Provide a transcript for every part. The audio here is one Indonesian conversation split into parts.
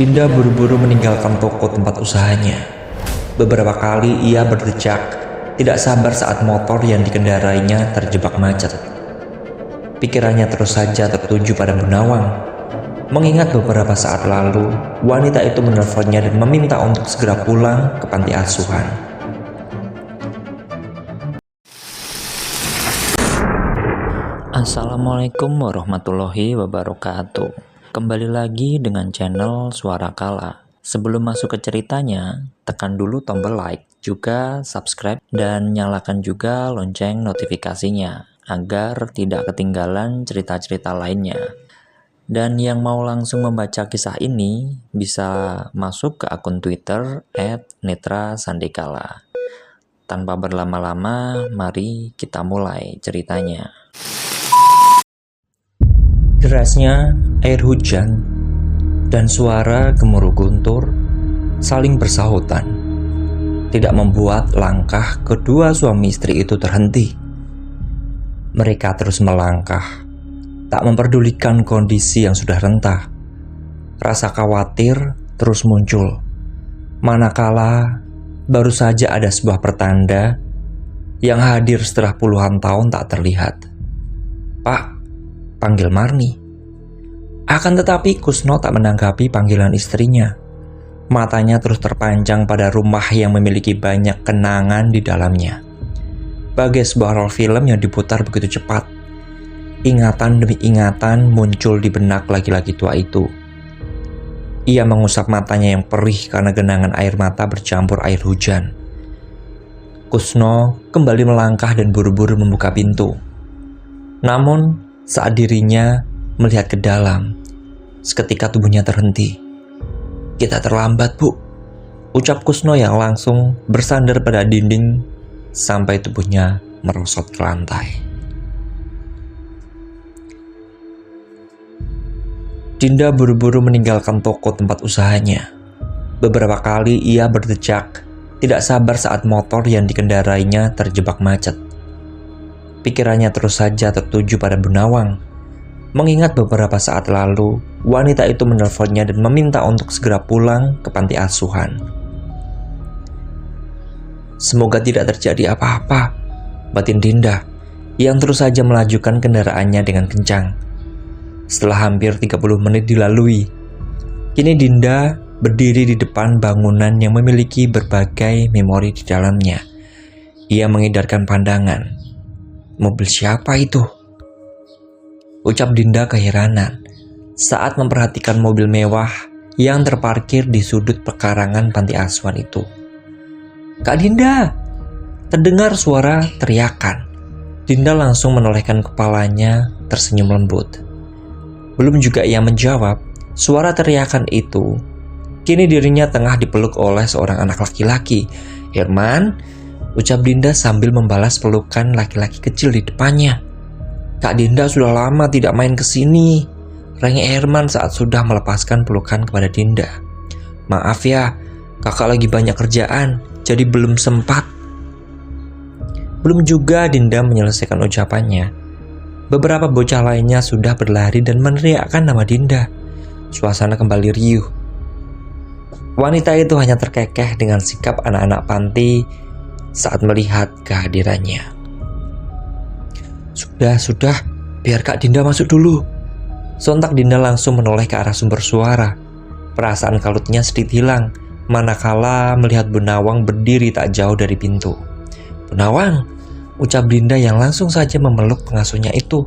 Dinda buru-buru meninggalkan toko tempat usahanya. Beberapa kali ia berdecak, tidak sabar saat motor yang dikendarainya terjebak macet. Pikirannya terus saja tertuju pada Bu Nawang. Mengingat beberapa saat lalu, wanita itu menelponnya dan meminta untuk segera pulang ke panti asuhan. Assalamualaikum warahmatullahi wabarakatuh. Kembali lagi dengan channel Suara Kala. Sebelum masuk ke ceritanya, tekan dulu tombol like, juga subscribe, dan nyalakan juga lonceng notifikasinya agar tidak ketinggalan cerita-cerita lainnya. Dan yang mau langsung membaca kisah ini bisa masuk ke akun Twitter @netrasandikala. Tanpa berlama-lama, mari kita mulai ceritanya. Derasnya air hujan dan suara gemuruh guntur saling bersahutan, tidak membuat langkah kedua suami istri itu terhenti. Mereka terus melangkah, tak memperdulikan kondisi yang sudah rentah. Rasa khawatir terus muncul, manakala baru saja ada sebuah pertanda yang hadir setelah puluhan tahun tak terlihat. "Pak," panggil Marni. Akan tetapi Kusno tak menanggapi panggilan istrinya. Matanya terus terpanjang pada rumah yang memiliki banyak kenangan di dalamnya. Bagai sebuah rol film yang diputar begitu cepat, ingatan demi ingatan muncul di benak laki-laki tua itu. Ia mengusap matanya yang perih karena genangan air mata bercampur air hujan. Kusno kembali melangkah dan buru-buru membuka pintu. Namun, saat dirinya melihat ke dalam, seketika tubuhnya terhenti. "Kita terlambat, Bu," ucap Kusno yang langsung bersandar pada dinding sampai tubuhnya merosot ke lantai. Dinda buru-buru meninggalkan toko tempat usahanya. Beberapa kali ia berdecak, tidak sabar saat motor yang dikendarainya terjebak macet. Pikirannya terus saja tertuju pada Bu Nawang. Mengingat beberapa saat lalu, wanita itu menelponnya dan meminta untuk segera pulang ke panti asuhan. Semoga tidak terjadi apa-apa, batin Dinda, yang terus saja melajukan kendaraannya dengan kencang. Setelah hampir 30 menit dilalui, kini Dinda berdiri di depan bangunan yang memiliki berbagai memori di dalamnya. Ia mengedarkan pandangan. "Mobil siapa itu?" ucap Dinda keheranan saat memperhatikan mobil mewah yang terparkir di sudut pekarangan panti asuhan itu. "Kak Dinda!" terdengar suara teriakan. Dinda langsung menolehkan kepalanya, tersenyum lembut. Belum juga ia menjawab, suara teriakan itu kini dirinya tengah dipeluk oleh seorang anak laki-laki. "Herman!" ucap Dinda sambil membalas pelukan laki-laki kecil di depannya. "Kak Dinda sudah lama tidak main ke sini," rengek Herman saat sudah melepaskan pelukan kepada Dinda. "Maaf ya, kakak lagi banyak kerjaan, jadi belum sempat." Belum juga Dinda menyelesaikan ucapannya, beberapa bocah lainnya sudah berlari dan meneriakkan nama Dinda. Suasana kembali riuh. Wanita itu hanya terkekeh dengan sikap anak-anak panti saat melihat kehadirannya. Sudah, biar Kak Dinda masuk dulu." Sontak Dinda langsung menoleh ke arah sumber suara. Perasaan kalutnya sedikit hilang, manakala melihat Bu Nawang berdiri tak jauh dari pintu. "Bu Nawang," ucap Dinda yang langsung saja memeluk pengasuhnya itu.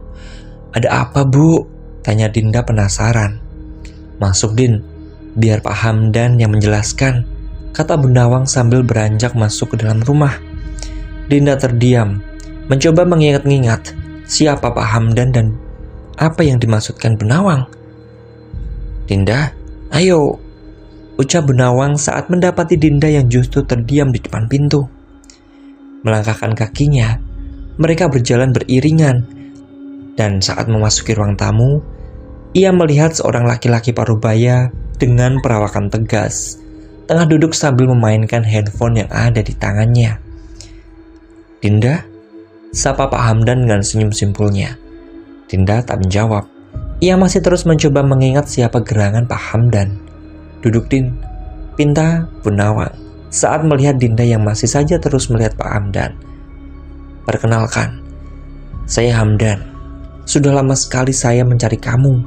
"Ada apa, Bu?" tanya Dinda penasaran. "Masuk, Din, biar Pak Hamdan yang menjelaskan," kata Bu Nawang sambil beranjak masuk ke dalam rumah. Dinda terdiam, mencoba mengingat-ingat siapa Pak Hamdan dan apa yang dimaksudkan Bu Nawang. "Dinda, ayo," ucap Bu Nawang saat mendapati Dinda yang justru terdiam di depan pintu. Melangkahkan kakinya, mereka berjalan beriringan, dan saat memasuki ruang tamu, ia melihat seorang laki-laki parubaya dengan perawakan tegas, tengah duduk sambil memainkan handphone yang ada di tangannya. "Dinda?" sapa Pak Hamdan dengan senyum simpulnya. Dinda tak menjawab. Ia masih terus mencoba mengingat siapa gerangan Pak Hamdan. Duduk Din, pinta Bu Nawang saat melihat Dinda yang masih saja terus melihat Pak Hamdan. Perkenalkan, saya Hamdan. Sudah lama sekali saya mencari kamu,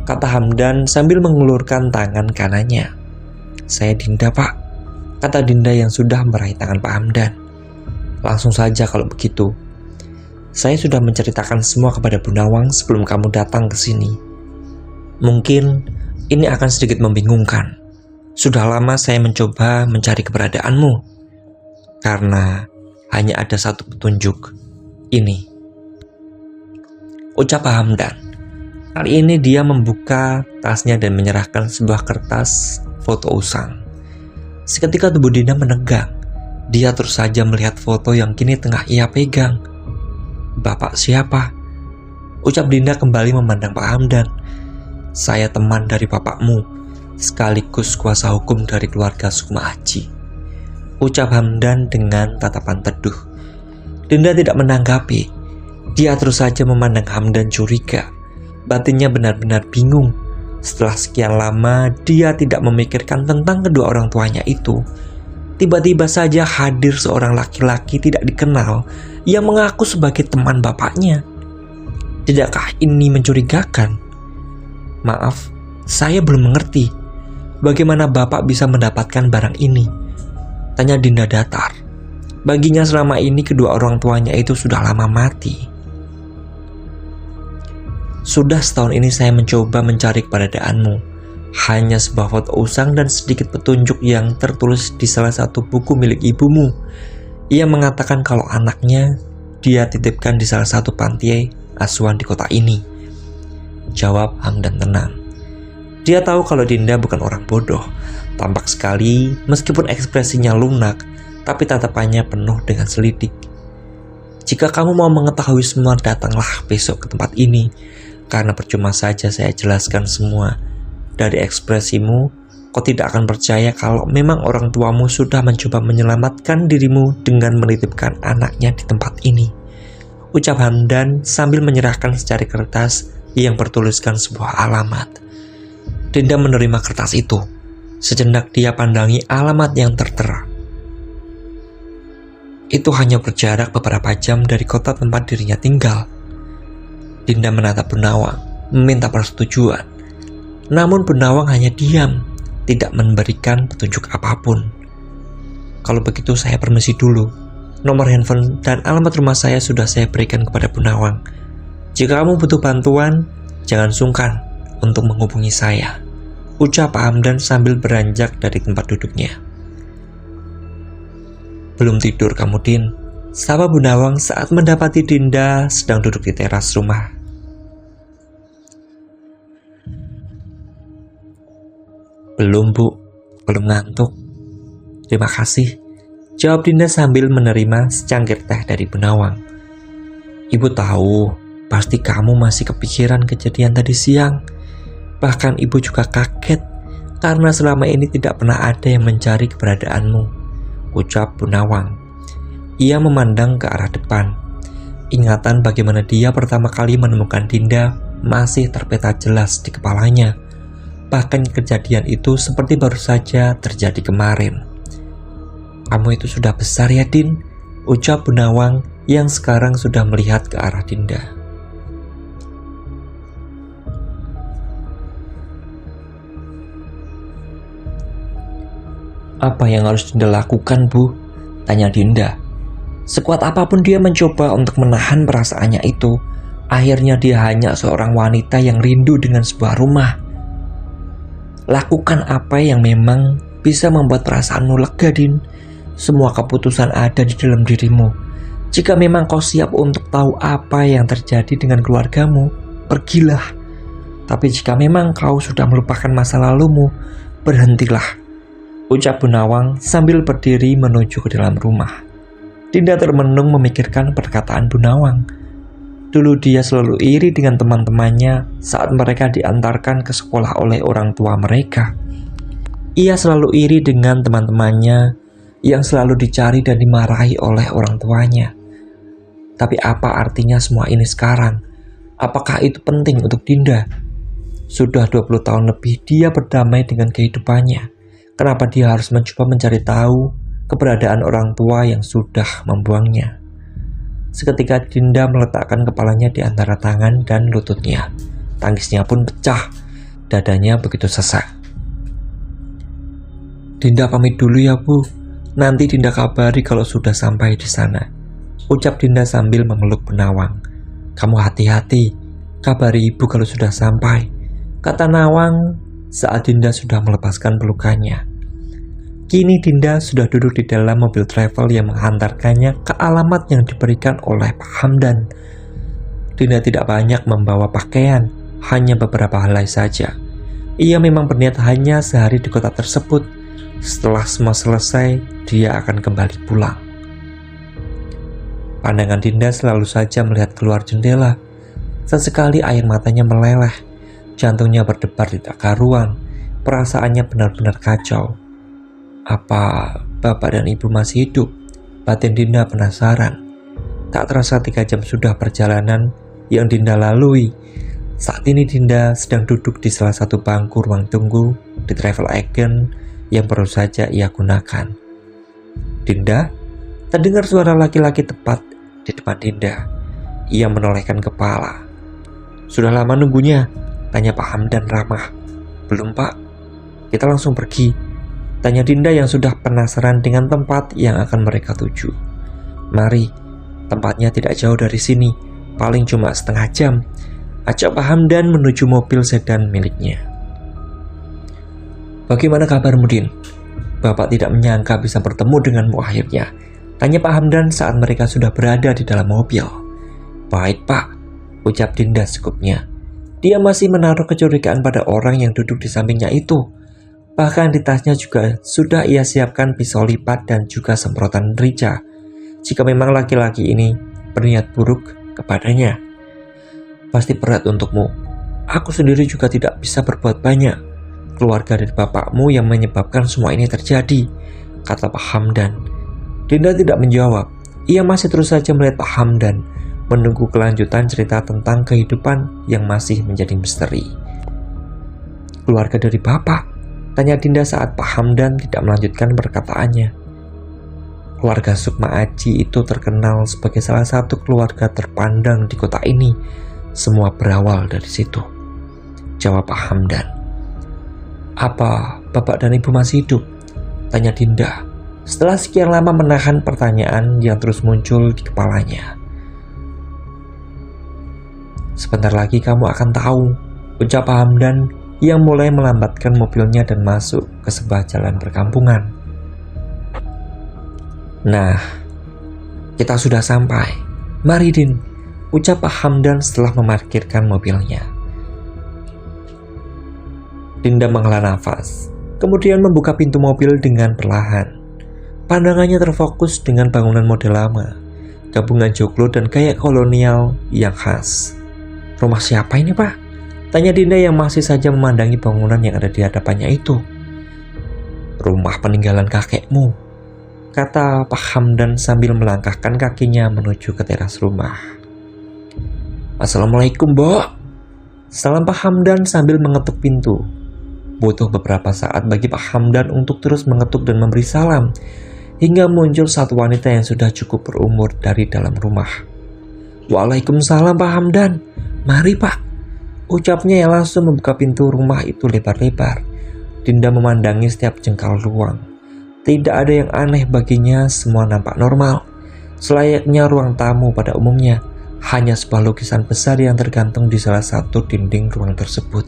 kata Hamdan sambil mengulurkan tangan kanannya. Saya Dinda Pak, kata Dinda yang sudah meraih tangan Pak Hamdan. Langsung saja kalau begitu. Saya sudah menceritakan semua kepada Bu Nawang sebelum kamu datang ke sini. Mungkin ini akan sedikit membingungkan. Sudah lama saya mencoba mencari keberadaanmu. Karena hanya ada satu petunjuk. Ini. Ucap Pak Hamdan. Kali ini dia membuka tasnya dan menyerahkan sebuah kertas foto usang. Seketika tubuh Dinda menegang. Dia terus saja melihat foto yang kini tengah ia pegang. Bapak siapa? Ucap Dinda kembali memandang Pak Hamdan. Saya teman dari bapakmu, sekaligus kuasa hukum dari keluarga Sukma Aji. Ucap Hamdan dengan tatapan teduh. Dinda tidak menanggapi. Dia terus saja memandang Hamdan curiga. Batinnya benar-benar bingung. Setelah sekian lama dia tidak memikirkan tentang kedua orang tuanya itu. Tiba-tiba saja hadir seorang laki-laki tidak dikenal yang mengaku sebagai teman bapaknya. Tidakkah ini mencurigakan? Maaf, saya belum mengerti. Bagaimana bapak bisa mendapatkan barang ini? Tanya Dinda datar. Baginya selama ini kedua orang tuanya itu sudah lama mati. Sudah setahun ini saya mencoba mencari keberadaanmu. Hanya sebuah foto usang dan sedikit petunjuk yang tertulis di salah satu buku milik ibumu. Ia mengatakan kalau anaknya dia titipkan di salah satu panti asuhan di kota ini. Jawab Hamdan tenang. Dia tahu kalau Dinda bukan orang bodoh. Tampak sekali meskipun ekspresinya lunak, tapi tatapannya penuh dengan selidik. Jika kamu mau mengetahui semua, datanglah besok ke tempat ini. Karena percuma saja saya jelaskan semua. Dari ekspresimu, kau tidak akan percaya kalau memang orang tuamu sudah mencoba menyelamatkan dirimu dengan menitipkan anaknya di tempat ini. Ucap Hamdan sambil menyerahkan secari kertas yang bertuliskan sebuah alamat. Dinda menerima kertas itu. Sejenak dia pandangi alamat yang tertera. Itu hanya berjarak beberapa jam dari kota tempat dirinya tinggal. Dinda menatap Bu Nawang, meminta persetujuan. Namun Bu Nawang hanya diam, tidak memberikan petunjuk apapun. Kalau begitu saya permisi dulu. Nomor handphone dan alamat rumah saya sudah saya berikan kepada Bu Nawang. Jika kamu butuh bantuan, jangan sungkan untuk menghubungi saya. Ucap Pak Hamdan sambil beranjak dari tempat duduknya. Belum tidur kamu Din? Sapa Bu Nawang saat mendapati Dinda sedang duduk di teras rumah. Belum Bu, belum ngantuk. Terima kasih, jawab Dinda sambil menerima secangkir teh dari Bu Nawang. Ibu tahu, pasti kamu masih kepikiran kejadian tadi siang. Bahkan ibu juga kaget, karena selama ini tidak pernah ada yang mencari keberadaanmu, ucap Bu Nawang. Ia memandang ke arah depan. Ingatan bagaimana dia pertama kali menemukan Dinda masih terpeta jelas di kepalanya. Bahkan kejadian itu seperti baru saja terjadi kemarin. Kamu itu sudah besar ya Din, ucap Bu Nawang yang sekarang sudah melihat ke arah Dinda. Apa yang harus Dinda lakukan Bu? Tanya Dinda. Sekuat apapun dia mencoba untuk menahan perasaannya itu, akhirnya dia hanya seorang wanita yang rindu dengan sebuah rumah. Lakukan apa yang memang bisa membuat perasaanmu lega Din. Semua keputusan ada di dalam dirimu. Jika memang kau siap untuk tahu apa yang terjadi dengan keluargamu, pergilah. Tapi jika memang kau sudah melupakan masa lalumu, berhentilah, ucap Bu Nawang sambil berdiri menuju ke dalam rumah. Dinda termenung memikirkan perkataan Bu Nawang. Dulu dia selalu iri dengan teman-temannya saat mereka diantarkan ke sekolah oleh orang tua mereka. Ia selalu iri dengan teman-temannya yang selalu dicari dan dimarahi oleh orang tuanya. Tapi apa artinya semua ini sekarang? Apakah itu penting untuk Dinda? Sudah 20 tahun lebih dia berdamai dengan kehidupannya. Kenapa dia harus mencoba mencari tahu keberadaan orang tua yang sudah membuangnya? Seketika Dinda meletakkan kepalanya di antara tangan dan lututnya. Tangisnya pun pecah, dadanya begitu sesak. Dinda pamit dulu ya Bu, nanti Dinda kabari kalau sudah sampai di sana, ucap Dinda sambil memeluk Nawang. Kamu hati-hati, kabari ibu kalau sudah sampai, kata Nawang saat Dinda sudah melepaskan pelukannya. Kini Dinda sudah duduk di dalam mobil travel yang menghantarkannya ke alamat yang diberikan oleh Pak Hamdan. Dinda tidak banyak membawa pakaian, hanya beberapa helai saja. Ia memang berniat hanya sehari di kota tersebut. Setelah semua selesai, dia akan kembali pulang. Pandangan Dinda selalu saja melihat keluar jendela. Sesekali air matanya meleleh, jantungnya berdebar di tak karuan, perasaannya benar-benar kacau. Apa bapak dan ibu masih hidup? Batin Dinda penasaran. Tak terasa 3 jam sudah perjalanan yang Dinda lalui. Saat ini Dinda sedang duduk di salah satu bangku ruang tunggu di travel agent yang baru saja ia gunakan. Dinda, terdengar suara laki-laki tepat di depan Dinda. Ia menolehkan kepala. Sudah lama nunggunya? Tanya Pak Hamdan ramah. Belum Pak, kita langsung pergi, tanya Dinda yang sudah penasaran dengan tempat yang akan mereka tuju. Mari, tempatnya tidak jauh dari sini, paling cuma setengah jam, ajak Pak Hamdan menuju mobil sedan miliknya. Bagaimana kabarmu Din? Bapak tidak menyangka bisa bertemu denganmu akhirnya, tanya Pak Hamdan saat mereka sudah berada di dalam mobil. Baik Pak, ucap Dinda sekupnya. Dia masih menaruh kecurigaan pada orang yang duduk di sampingnya itu. Bahkan di tasnya juga sudah ia siapkan pisau lipat dan juga semprotan merica, jika memang laki-laki ini berniat buruk kepadanya. Pasti berat untukmu. Aku sendiri juga tidak bisa berbuat banyak. Keluarga dari bapakmu yang menyebabkan semua ini terjadi, kata Pak Hamdan. Dinda tidak menjawab. Ia masih terus saja melihat Pak Hamdan, menunggu kelanjutan cerita tentang kehidupan yang masih menjadi misteri. Keluarga dari bapak? Tanya Dinda saat Pak Hamdan tidak melanjutkan perkataannya. Keluarga Sukma Aji itu terkenal sebagai salah satu keluarga terpandang di kota ini. Semua berawal dari situ, jawab Pak Hamdan. Apa bapak dan ibu masih hidup? Tanya Dinda setelah sekian lama menahan pertanyaan yang terus muncul di kepalanya. Sebentar lagi kamu akan tahu, ucap Pak Hamdan yang mulai melambatkan mobilnya dan masuk ke sebuah jalan perkampungan. Nah, kita sudah sampai. Mari Din, ucap Pak Hamdan setelah memarkirkan mobilnya. Dinda menghela nafas, kemudian membuka pintu mobil dengan perlahan. Pandangannya terfokus dengan bangunan model lama, gabungan joglo dan gaya kolonial yang khas. Rumah siapa ini Pak? Tanya Dinda yang masih saja memandangi bangunan yang ada di hadapannya itu. Rumah peninggalan kakekmu, kata Pak Hamdan sambil melangkahkan kakinya menuju ke teras rumah. Assalamualaikum Mbok, salam Pak Hamdan sambil mengetuk pintu. Butuh beberapa saat bagi Pak Hamdan untuk terus mengetuk dan memberi salam, hingga muncul satu wanita yang sudah cukup berumur dari dalam rumah. Waalaikumsalam Pak Hamdan, mari Pak, ucapnya yang langsung membuka pintu rumah itu lebar-lebar. Dinda memandangi setiap jengkal ruang. Tidak ada yang aneh baginya, semua nampak normal, selayaknya ruang tamu pada umumnya. Hanya sebuah lukisan besar yang tergantung di salah satu dinding ruang tersebut.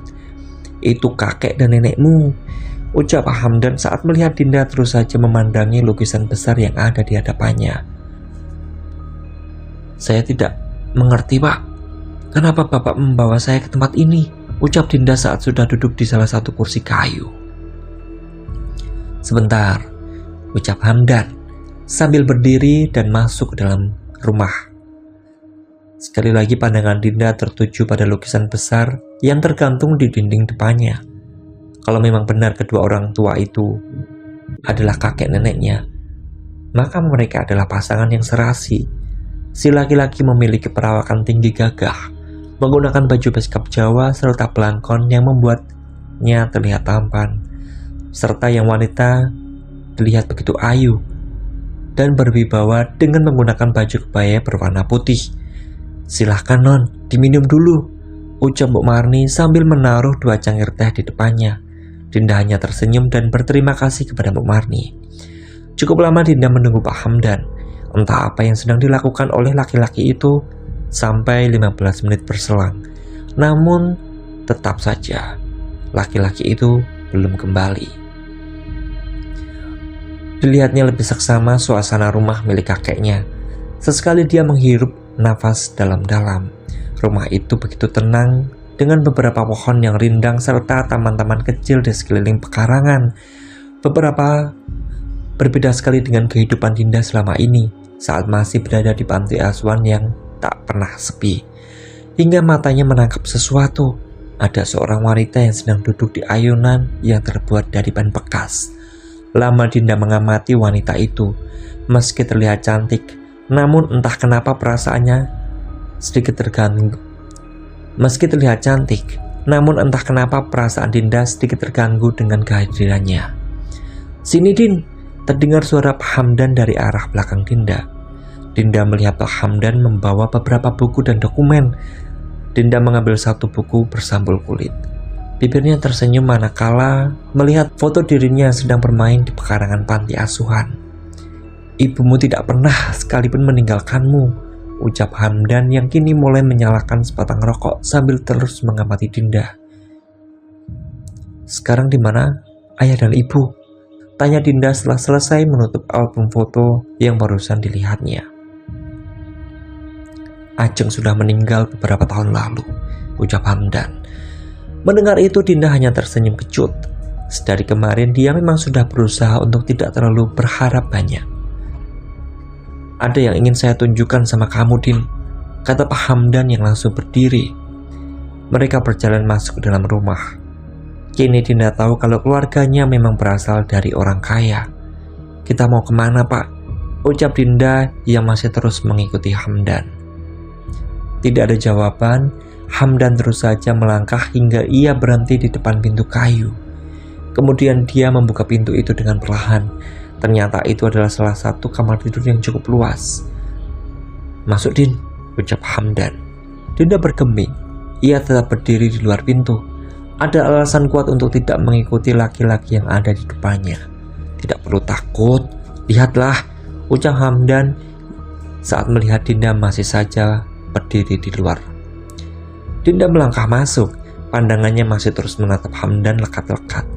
Itu kakek dan nenekmu, ucap Pak Hamdan saat melihat Dinda terus saja memandangi lukisan besar yang ada di hadapannya. Saya tidak mengerti Pak, kenapa Bapak membawa saya ke tempat ini, ucap Dinda saat sudah duduk di salah satu kursi kayu. Sebentar, ucap Hamdan sambil berdiri dan masuk ke dalam rumah. Sekali lagi pandangan Dinda tertuju pada lukisan besar yang tergantung di dinding depannya. Kalau memang benar kedua orang tua itu adalah kakek neneknya, maka mereka adalah pasangan yang serasi. Si laki-laki memiliki perawakan tinggi gagah, menggunakan baju beskap Jawa serta belangkon yang membuatnya terlihat tampan, serta yang wanita terlihat begitu ayu dan berwibawa dengan menggunakan baju kebaya berwarna putih. "Silahkan non, diminum dulu," ucap Bu Marni sambil menaruh 2 cangkir teh di depannya. Dinda hanya tersenyum dan berterima kasih kepada Bu Marni. Cukup lama Dinda menunggu Pak Hamdan. Entah apa yang sedang dilakukan oleh laki-laki itu sampai 15 menit berselang. Namun tetap saja laki-laki itu belum kembali. Dilihatnya lebih seksama suasana rumah milik kakeknya. Sesekali dia menghirup nafas dalam-dalam. Rumah itu begitu tenang dengan beberapa pohon yang rindang serta taman-taman kecil di sekeliling pekarangan. Berbeda sekali dengan kehidupan Dinda selama ini saat masih berada di panti asuhan yang tak pernah sepi. Hingga matanya menangkap sesuatu. Ada seorang wanita yang sedang duduk di ayunan yang terbuat dari ban bekas. Lama Dinda mengamati wanita itu. Meski terlihat cantik, namun entah kenapa perasaannya sedikit terganggu. Meski terlihat cantik, namun entah kenapa perasaan Dinda sedikit terganggu dengan kehadirannya. "Sini Din," terdengar suara Pak Hamdan dari arah belakang Dinda. Dinda melihat Pak Hamdan membawa beberapa buku dan dokumen. Dinda mengambil satu buku bersambul kulit. Bibirnya tersenyum manakala melihat foto dirinya yang sedang bermain di pekarangan panti asuhan. "Ibumu tidak pernah sekalipun meninggalkanmu," ucap Hamdan yang kini mulai menyalakan sebatang rokok sambil terus mengamati Dinda. "Sekarang di mana ayah dan ibu?" tanya Dinda setelah selesai menutup album foto yang barusan dilihatnya. "Ajeng sudah meninggal beberapa tahun lalu," ucap Hamdan. Mendengar itu Dinda hanya tersenyum kecut. Sedari kemarin dia memang sudah berusaha untuk tidak terlalu berharap banyak. "Ada yang ingin saya tunjukkan sama kamu, Din," kata Pak Hamdan yang langsung berdiri. Mereka berjalan masuk ke dalam rumah. Kini Dinda tahu kalau keluarganya memang berasal dari orang kaya. "Kita mau kemana, Pak?" ucap Dinda yang masih terus mengikuti Hamdan. Tidak ada jawaban. Hamdan terus saja melangkah hingga ia berhenti di depan pintu kayu. Kemudian dia membuka pintu itu dengan perlahan. Ternyata itu adalah salah satu kamar tidur yang cukup luas. "Masuk Din," ucap Hamdan. Dinda bergeming. Ia tetap berdiri di luar pintu. Ada alasan kuat untuk tidak mengikuti laki-laki yang ada di depannya. "Tidak perlu takut, lihatlah," ucap Hamdan saat melihat Dinda masih saja berdiri di luar. Dinda melangkah masuk. Pandangannya masih terus menatap Hamdan lekat-lekat.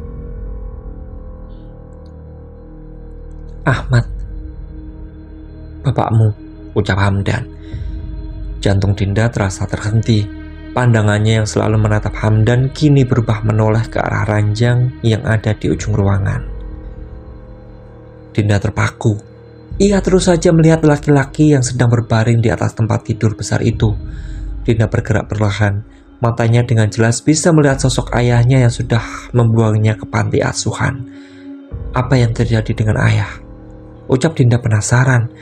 "Ahmad, bapakmu," ucap Hamdan. Jantung Dinda terasa terhenti. Pandangannya yang selalu menatap Hamdan kini berubah menoleh ke arah ranjang yang ada di ujung ruangan. Dinda terpaku. Ia terus saja melihat laki-laki yang sedang berbaring di atas tempat tidur besar itu. Dinda bergerak perlahan. Matanya dengan jelas bisa melihat sosok ayahnya yang sudah membuangnya ke panti asuhan. Apa yang terjadi dengan ayah? Ucap Dinda penasaran.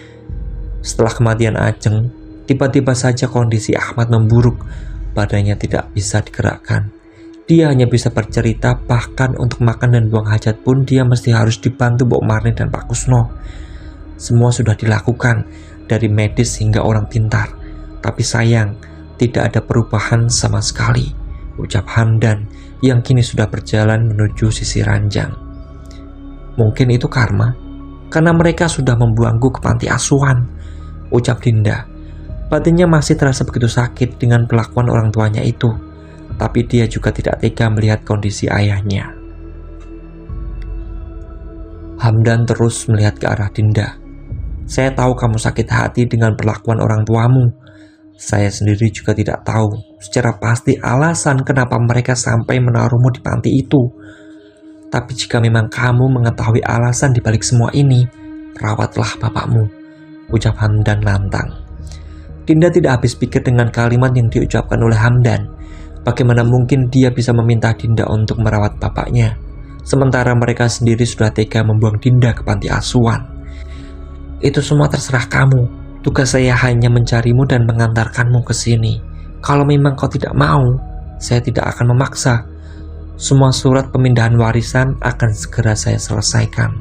Setelah kematian Ajeng, tiba-tiba saja kondisi Ahmad memburuk. Badannya tidak bisa digerakkan. Dia hanya bisa bercerita, bahkan untuk makan dan buang hajat pun dia mesti harus dibantu Bu Marni dan Pak Kusno. Semua sudah dilakukan, dari medis hingga orang pintar. Tapi sayang, tidak ada perubahan sama sekali, ucap Hamdan yang kini sudah berjalan menuju sisi ranjang. Mungkin itu karma, karena mereka sudah membuangku ke panti asuhan, ucap Dinda. Batinnya masih terasa begitu sakit dengan perlakuan orang tuanya itu, tapi dia juga tidak tega melihat kondisi ayahnya. Hamdan terus melihat ke arah Dinda. "Saya tahu kamu sakit hati dengan perlakuan orang tuamu. Saya sendiri juga tidak tahu secara pasti alasan kenapa mereka sampai menaruhmu di panti itu. Tapi jika memang kamu mengetahui alasan di balik semua ini, rawatlah bapakmu," ucap Hamdan lantang. Dinda tidak habis pikir dengan kalimat yang diucapkan oleh Hamdan. Bagaimana mungkin dia bisa meminta Dinda untuk merawat bapaknya, sementara mereka sendiri sudah tega membuang Dinda ke panti asuhan. "Itu semua terserah kamu. Tugas saya hanya mencarimu dan mengantarkanmu ke sini," Kalau memang kau tidak mau, saya tidak akan memaksa. Semua surat pemindahan warisan akan segera saya selesaikan,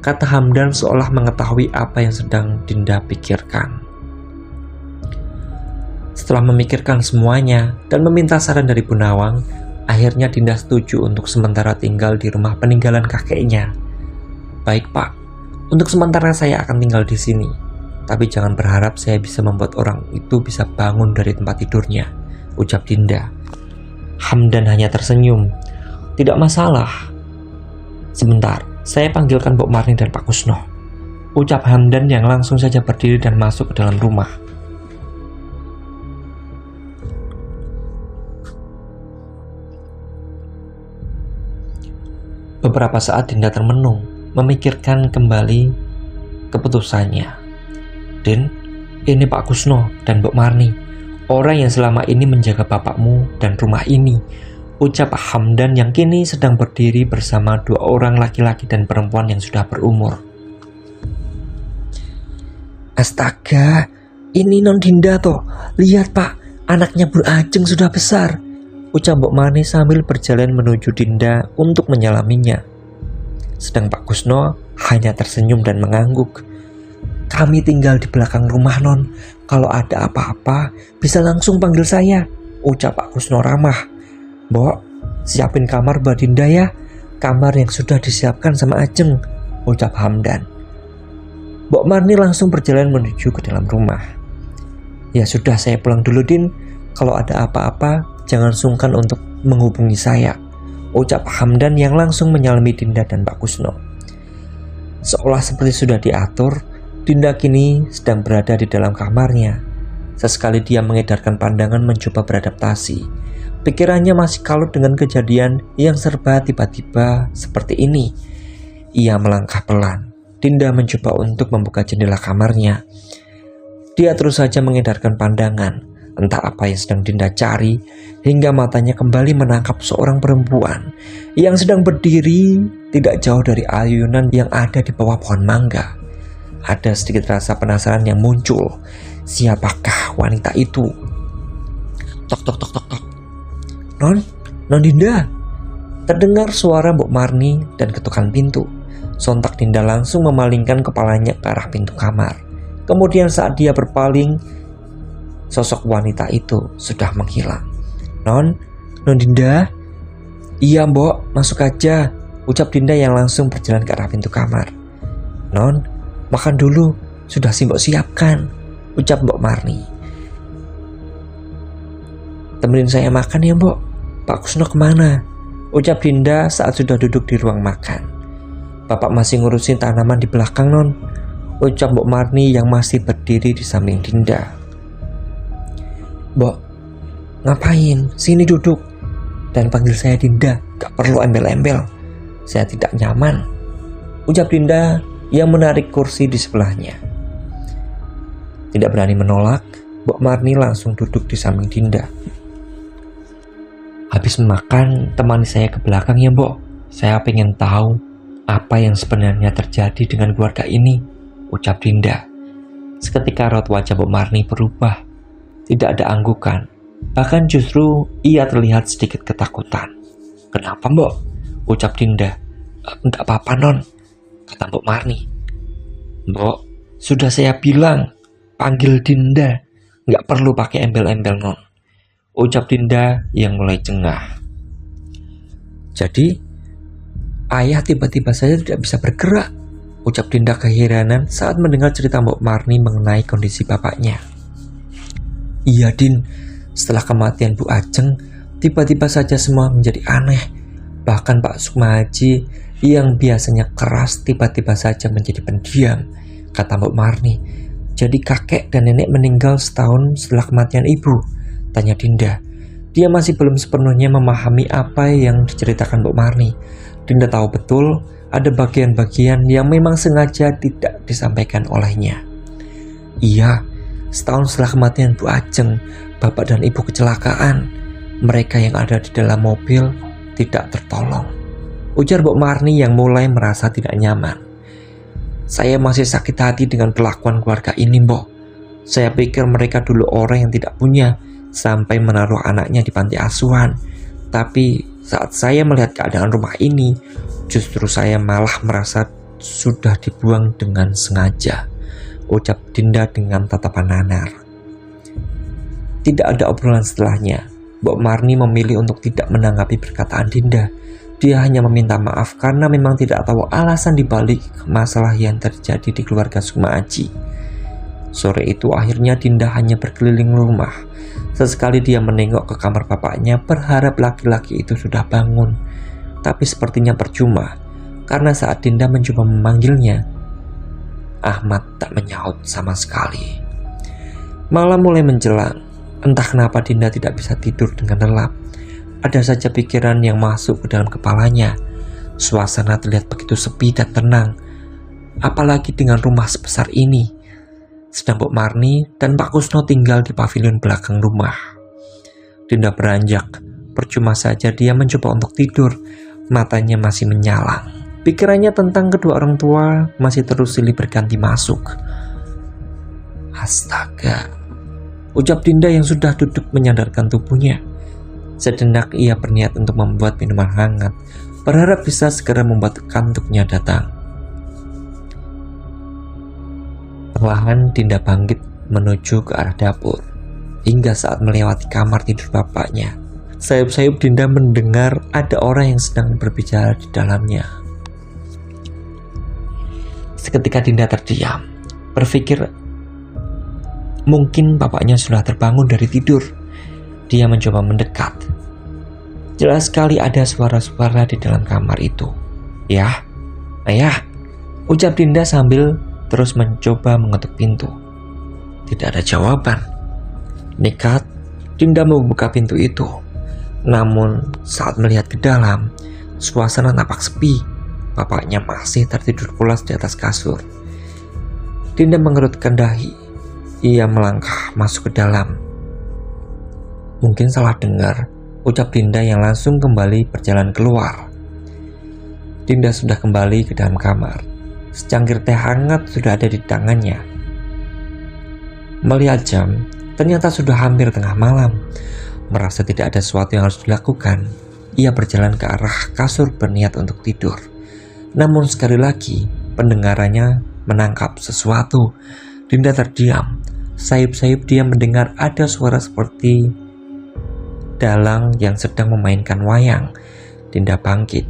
kata Hamdan seolah mengetahui apa yang sedang Dinda pikirkan. Setelah memikirkan semuanya dan meminta saran dari Bu Nawang, akhirnya Dinda setuju untuk sementara tinggal di rumah peninggalan kakeknya. Baik Pak, untuk sementara saya akan tinggal di sini. Tapi jangan berharap saya bisa membuat orang itu bisa bangun dari tempat tidurnya, ucap Dinda. Hamdan hanya tersenyum. Tidak masalah. Sebentar, saya panggilkan Mbok Marni dan Pak Kusno, ucap Hamdan yang langsung saja berdiri dan masuk ke dalam rumah. Beberapa saat Dinda termenung, memikirkan kembali keputusannya. Din, ini Pak Kusno dan Mbok Marni, orang yang selama ini menjaga bapakmu dan rumah ini, ucap Hamdan yang kini sedang berdiri bersama dua orang laki-laki dan perempuan yang sudah berumur. Astaga, ini Non Dinda toh. Lihat Pak, anaknya Bu Ajeng sudah besar, ucap Mbok Marni sambil berjalan menuju Dinda untuk menyalaminya. Sedang Pak Kusno hanya tersenyum dan mengangguk. Kami tinggal di belakang rumah Non, kalau ada apa-apa bisa langsung panggil saya, ucap Pak Kusno ramah. Mbok, siapin kamar buat Dinda ya, kamar yang sudah disiapkan sama Ajeng, ucap Hamdan. Mbok Marni langsung berjalan menuju ke dalam rumah. Ya sudah, saya pulang dulu Din, kalau ada apa-apa jangan sungkan untuk menghubungi saya, ucap Hamdan yang langsung menyalami Dinda dan Pak Kusno. Seolah seperti sudah diatur, Dinda kini sedang berada di dalam kamarnya. Sesekali dia mengedarkan pandangan mencoba beradaptasi. Pikirannya masih kalut dengan kejadian yang serba tiba-tiba seperti ini. Ia melangkah pelan. Dinda mencoba untuk membuka jendela kamarnya. Dia terus saja mengedarkan pandangan, entah apa yang sedang Dinda cari, hingga matanya kembali menangkap seorang perempuan yang sedang berdiri tidak jauh dari ayunan yang ada di bawah pohon mangga. Ada sedikit rasa penasaran yang muncul. Siapakah wanita itu? Tok tok tok tok tok. Non Dinda. Terdengar suara Mbok Marni dan ketukan pintu. Sontak Dinda langsung memalingkan kepalanya ke arah pintu kamar. Kemudian saat dia berpaling, sosok wanita itu sudah menghilang. Non Dinda? Iya Mbok, masuk aja, ucap Dinda yang langsung berjalan ke arah pintu kamar. Non, makan dulu, sudah si Mbok siapkan, ucap Mbok Marni. Temenin saya makan ya Mbok. Pak Kusno kemana? Ucap Dinda saat sudah duduk di ruang makan. Bapak masih ngurusin tanaman di belakang Non, ucap Mbok Marni yang masih berdiri di samping Dinda. Mbok, ngapain? Sini duduk. Dan panggil saya Dinda, gak perlu embel-embel. Saya tidak nyaman, ucap Dinda yang menarik kursi di sebelahnya. Tidak berani menolak, Mbok Marni langsung duduk di samping Dinda. Habis makan, temani saya ke belakang ya Mbok. Saya pengen tahu apa yang sebenarnya terjadi dengan keluarga ini, ucap Dinda. Seketika raut wajah Mbok Marni berubah. Tidak ada anggukan, bahkan justru ia terlihat sedikit ketakutan. Kenapa Mbok? Ucap Dinda. Enggak apa-apa Non, kata Mbok Marni. Mbok, sudah saya bilang, panggil Dinda, nggak perlu pakai embel-embel Non, ucap Dinda yang mulai cengah. Jadi, ayah tiba-tiba saja tidak bisa bergerak, ucap Dinda keheranan saat mendengar cerita Mbok Marni mengenai kondisi bapaknya. Iya Din, setelah kematian Bu Ajeng, tiba-tiba saja semua menjadi aneh. Bahkan Pak Sukmaji yang biasanya keras tiba-tiba saja menjadi pendiam, kata Mbok Marni. Jadi kakek dan nenek meninggal setahun setelah kematian ibu, tanya Dinda. Dia masih belum sepenuhnya memahami apa yang diceritakan Mbok Marni. Dinda tahu betul ada bagian-bagian yang memang sengaja tidak disampaikan olehnya. Iya, setahun setelah kematian Bu Ajeng, bapak dan ibu kecelakaan. Mereka yang ada di dalam mobil tidak tertolong, ujar Mbok Marni yang mulai merasa tidak nyaman. Saya masih sakit hati dengan kelakuan keluarga ini Mbok. Saya pikir mereka dulu orang yang tidak punya, sampai menaruh anaknya di panti asuhan. Tapi saat saya melihat keadaan rumah ini, justru saya malah merasa sudah dibuang dengan sengaja, ucap Dinda dengan tatapan nanar. Tidak ada obrolan setelahnya. Mbok Marni memilih untuk tidak menanggapi perkataan Dinda. Dia hanya meminta maaf karena memang tidak tahu alasan dibalik masalah yang terjadi di keluarga Sukma Aji. Sore itu akhirnya Dinda hanya berkeliling rumah. Sesekali dia menengok ke kamar bapaknya berharap laki-laki itu sudah bangun. Tapi sepertinya percuma, karena saat Dinda mencoba memanggilnya, Ahmad tak menyaut sama sekali. Malam mulai menjelang. Entah kenapa Dinda tidak bisa tidur dengan lelap. Ada saja pikiran yang masuk ke dalam kepalanya. Suasana terlihat begitu sepi dan tenang. Apalagi dengan rumah sebesar ini. Sedang Mbok Marni dan Pak Kusno tinggal di pavilion belakang rumah. Dinda beranjak. Percuma saja dia mencoba untuk tidur. Matanya masih menyalang. Pikirannya tentang kedua orang tua masih terus silih berganti masuk. Astaga, ucap Dinda yang sudah duduk menyadarkan tubuhnya. Sejenak ia berniat untuk membuat minuman hangat, berharap bisa segera membuat kantuknya datang. Perlahan Dinda bangkit menuju ke arah dapur. Hingga saat melewati kamar tidur bapaknya, sayup-sayup Dinda mendengar ada orang yang sedang berbicara di dalamnya. Seketika Dinda terdiam, berpikir mungkin bapaknya sudah terbangun dari tidur. Dia mencoba mendekat. Jelas sekali ada suara-suara di dalam kamar itu. "Ya, ayah," ucap Dinda sambil terus mencoba mengetuk pintu. Tidak ada jawaban. Nekat, Dinda membuka pintu itu. Namun saat melihat ke dalam, suasana nampak sepi. Bapaknya masih tertidur pulas di atas kasur. Dinda mengerutkan dahi. Ia melangkah masuk ke dalam. Mungkin salah dengar, ucap Dinda yang langsung kembali berjalan keluar. Dinda sudah kembali ke dalam kamar. Secangkir teh hangat sudah ada di tangannya. Melihat jam, ternyata sudah hampir tengah malam. Merasa tidak ada sesuatu yang harus dilakukan, ia berjalan ke arah kasur berniat untuk tidur. Namun sekali lagi, pendengarannya menangkap sesuatu. Dinda terdiam. Sayup-sayup dia mendengar ada suara seperti dalang yang sedang memainkan wayang. Dinda bangkit,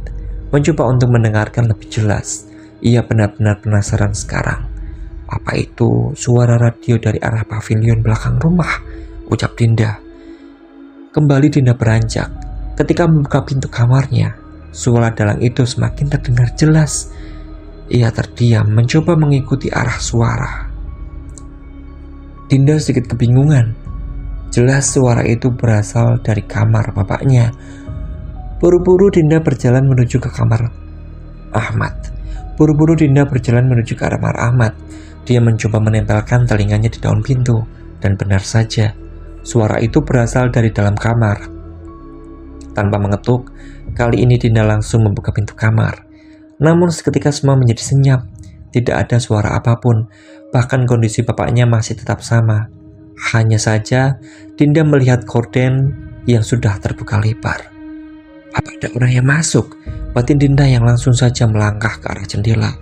mencoba untuk mendengarkan lebih jelas. Ia benar-benar penasaran sekarang. Apa itu suara radio dari arah pavilion belakang rumah? Ucap Dinda. Kembali Dinda beranjak. Ketika membuka pintu kamarnya, suara dalang itu semakin terdengar jelas. Ia terdiam mencoba mengikuti arah suara. Dinda sedikit kebingungan. Jelas suara itu berasal dari kamar bapaknya. Buru-buru Dinda berjalan menuju ke kamar Ahmad. Buru-buru Dinda berjalan menuju ke arah kamar Ahmad. Dia mencoba menempelkan telinganya di daun pintu. Dan benar saja, suara itu berasal dari dalam kamar. Tanpa mengetuk, kali ini Dinda langsung membuka pintu kamar. Namun seketika semua menjadi senyap. Tidak ada suara apapun. Bahkan kondisi bapaknya masih tetap sama. Hanya saja Dinda melihat gorden yang sudah terbuka lebar. Apa ada orang yang masuk? Batin Dinda yang langsung saja melangkah ke arah jendela.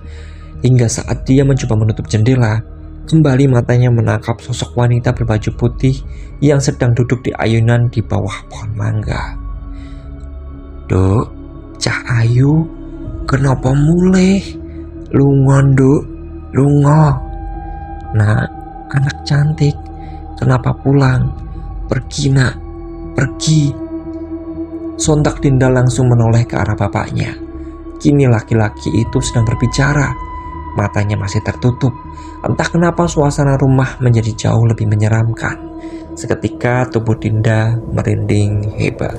Hingga saat dia mencoba menutup jendela, kembali matanya menangkap sosok wanita berbaju putih yang sedang duduk di ayunan di bawah pohon mangga. "Duk, Cah Ayu, kenapa mulih? Lungo, Duk, lungo. Nak, anak cantik, kenapa pulang? Pergi, Nak, pergi." Sontak Dinda langsung menoleh ke arah bapaknya. Kini laki-laki itu sedang berbicara. Matanya masih tertutup. Entah kenapa suasana rumah menjadi jauh lebih menyeramkan. Seketika tubuh Dinda merinding hebat.